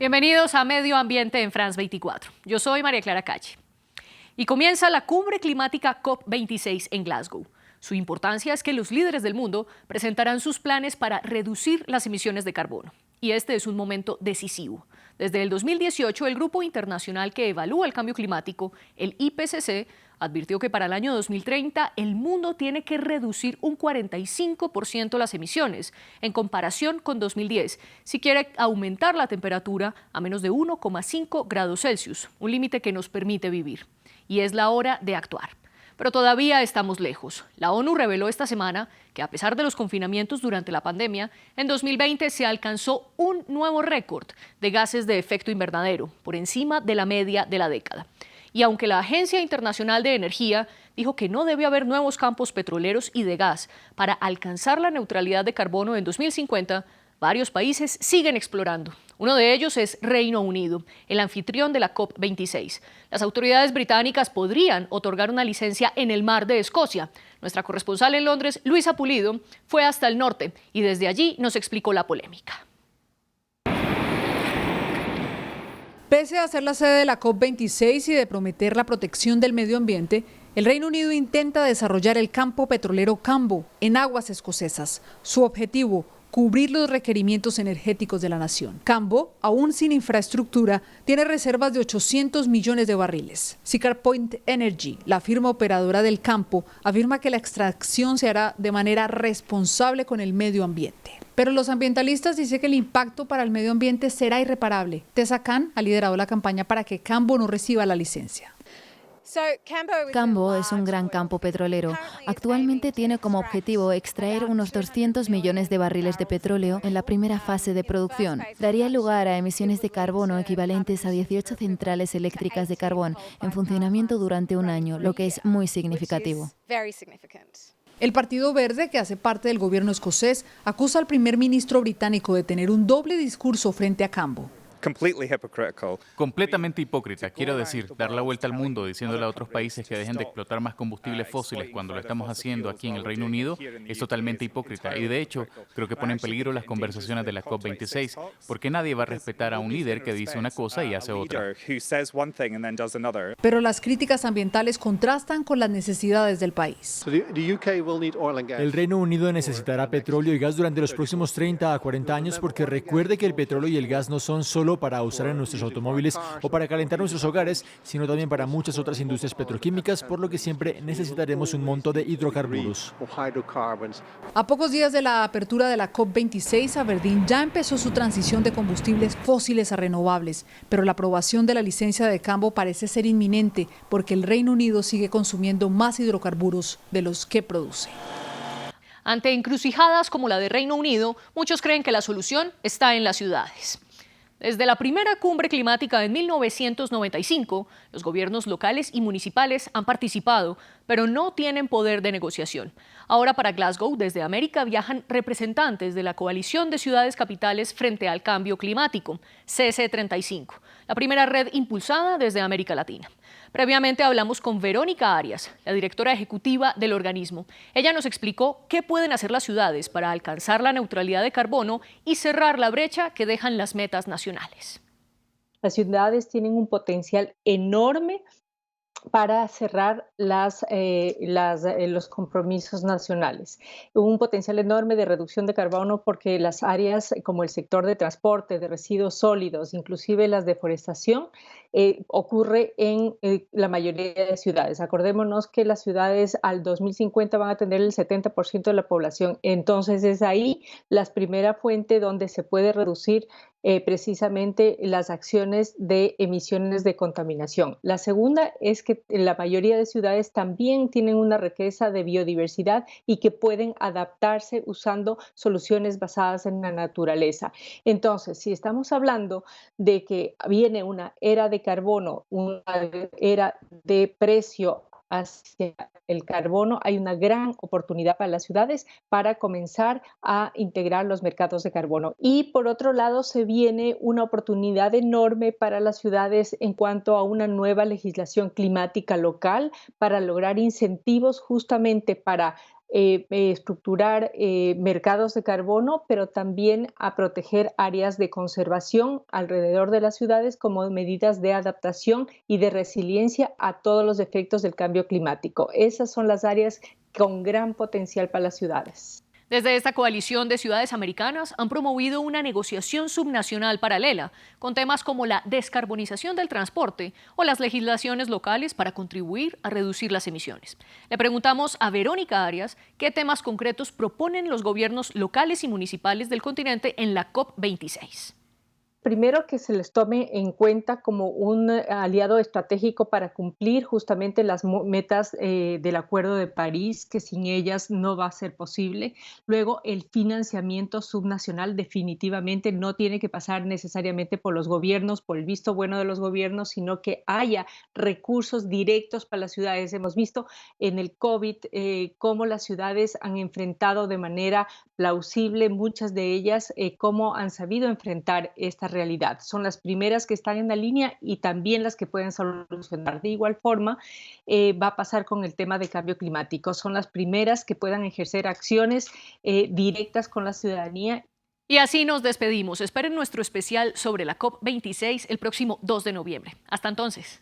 Bienvenidos a Medio Ambiente en France 24. Yo soy María Clara Calle. Y comienza la cumbre climática COP26 en Glasgow. Su importancia es que los líderes del mundo presentarán sus planes para reducir las emisiones de carbono. Y este es un momento decisivo. Desde el 2018, el Grupo Internacional que Evalúa el Cambio Climático, el IPCC, advirtió que para el año 2030 el mundo tiene que reducir un 45% las emisiones en comparación con 2010 si quiere aumentar la temperatura a menos de 1,5 grados Celsius, un límite que nos permite vivir. Y es la hora de actuar. Pero todavía estamos lejos. La ONU reveló esta semana que a pesar de los confinamientos durante la pandemia, en 2020 se alcanzó un nuevo récord de gases de efecto invernadero, por encima de la media de la década. Y aunque la Agencia Internacional de Energía dijo que no debe haber nuevos campos petroleros y de gas para alcanzar la neutralidad de carbono en 2050, varios países siguen explorando. Uno de ellos es Reino Unido, el anfitrión de la COP26. Las autoridades británicas podrían otorgar una licencia en el mar de Escocia. Nuestra corresponsal en Londres, Luisa Pulido, fue hasta el norte y desde allí nos explicó la polémica. Pese a ser la sede de la COP26 y de prometer la protección del medio ambiente, el Reino Unido intenta desarrollar el campo petrolero Cambo en aguas escocesas. Su objetivo, cubrir los requerimientos energéticos de la nación. Cambo, aún sin infraestructura, tiene reservas de 800 millones de barriles. Siccar Point Energy, la firma operadora del campo, afirma que la extracción se hará de manera responsable con el medio ambiente. Pero los ambientalistas dicen que el impacto para el medio ambiente será irreparable. Tessa Khan ha liderado la campaña para que Cambo no reciba la licencia. Cambo es un gran campo petrolero. Actualmente tiene como objetivo extraer unos 200 millones de barriles de petróleo en la primera fase de producción. Daría lugar a emisiones de carbono equivalentes a 18 centrales eléctricas de carbón en funcionamiento durante un año, lo que es muy significativo. El Partido Verde, que hace parte del gobierno escocés, acusa al primer ministro británico de tener un doble discurso frente a Cambo. Completamente hipócrita, quiero decir, dar la vuelta al mundo diciéndole a otros países que dejen de explotar más combustibles fósiles cuando lo estamos haciendo aquí en el Reino Unido es totalmente hipócrita y de hecho creo que pone en peligro las conversaciones de la COP26 porque nadie va a respetar a un líder que dice una cosa y hace otra. Pero las críticas ambientales contrastan con las necesidades del país. El Reino Unido necesitará petróleo y gas durante los próximos 30 a 40 años porque recuerde que el petróleo y el gas no son solo para usar en nuestros automóviles o para calentar nuestros hogares, sino también para muchas otras industrias petroquímicas, por lo que siempre necesitaremos un monto de hidrocarburos. A pocos días de la apertura de la COP26, Aberdeen ya empezó su transición de combustibles fósiles a renovables, pero la aprobación de la licencia de Cambo parece ser inminente porque el Reino Unido sigue consumiendo más hidrocarburos de los que produce. Ante encrucijadas como la de Reino Unido, muchos creen que la solución está en las ciudades. Desde la primera cumbre climática en 1995, los gobiernos locales y municipales han participado, pero no tienen poder de negociación. Ahora para Glasgow, desde América, viajan representantes de la Coalición de Ciudades Capitales frente al Cambio Climático, CC35, la primera red impulsada desde América Latina. Previamente hablamos con Verónica Arias, la directora ejecutiva del organismo. Ella nos explicó qué pueden hacer las ciudades para alcanzar la neutralidad de carbono y cerrar la brecha que dejan las metas nacionales. Las ciudades tienen un potencial enorme para cerrar los compromisos nacionales. Un potencial enorme de reducción de carbono porque las áreas como el sector de transporte, de residuos sólidos, inclusive la deforestación, ocurre en la mayoría de ciudades. Acordémonos que las ciudades al 2050 van a tener el 70% de la población. Entonces es ahí la primera fuente donde se puede reducir precisamente las acciones de emisiones de contaminación. La segunda es que la mayoría de ciudades también tienen una riqueza de biodiversidad y que pueden adaptarse usando soluciones basadas en la naturaleza. Entonces, si estamos hablando de que viene una era de carbono, una era de precio hacia el carbono, hay una gran oportunidad para las ciudades para comenzar a integrar los mercados de carbono. Y por otro lado, se viene una oportunidad enorme para las ciudades en cuanto a una nueva legislación climática local para lograr incentivos justamente para estructurar mercados de carbono, pero también a proteger áreas de conservación alrededor de las ciudades como medidas de adaptación y de resiliencia a todos los efectos del cambio climático. Esas son las áreas con gran potencial para las ciudades. Desde esta coalición de ciudades americanas han promovido una negociación subnacional paralela con temas como la descarbonización del transporte o las legislaciones locales para contribuir a reducir las emisiones. Le preguntamos a Verónica Arias qué temas concretos proponen los gobiernos locales y municipales del continente en la COP26. Primero, que se les tome en cuenta como un aliado estratégico para cumplir justamente las metas del Acuerdo de París, que sin ellas no va a ser posible. Luego, el financiamiento subnacional definitivamente no tiene que pasar necesariamente por los gobiernos, por el visto bueno de los gobiernos, sino que haya recursos directos para las ciudades. Hemos visto en el COVID cómo las ciudades han enfrentado de manera plausible, muchas de ellas, cómo han sabido enfrentar esta realidad. Son las primeras que están en la línea y también las que pueden solucionar. De igual forma, va a pasar con el tema de cambio climático. Son las primeras que puedan ejercer acciones directas con la ciudadanía. Y así nos despedimos. Esperen nuestro especial sobre la COP26 el próximo 2 de noviembre. Hasta entonces.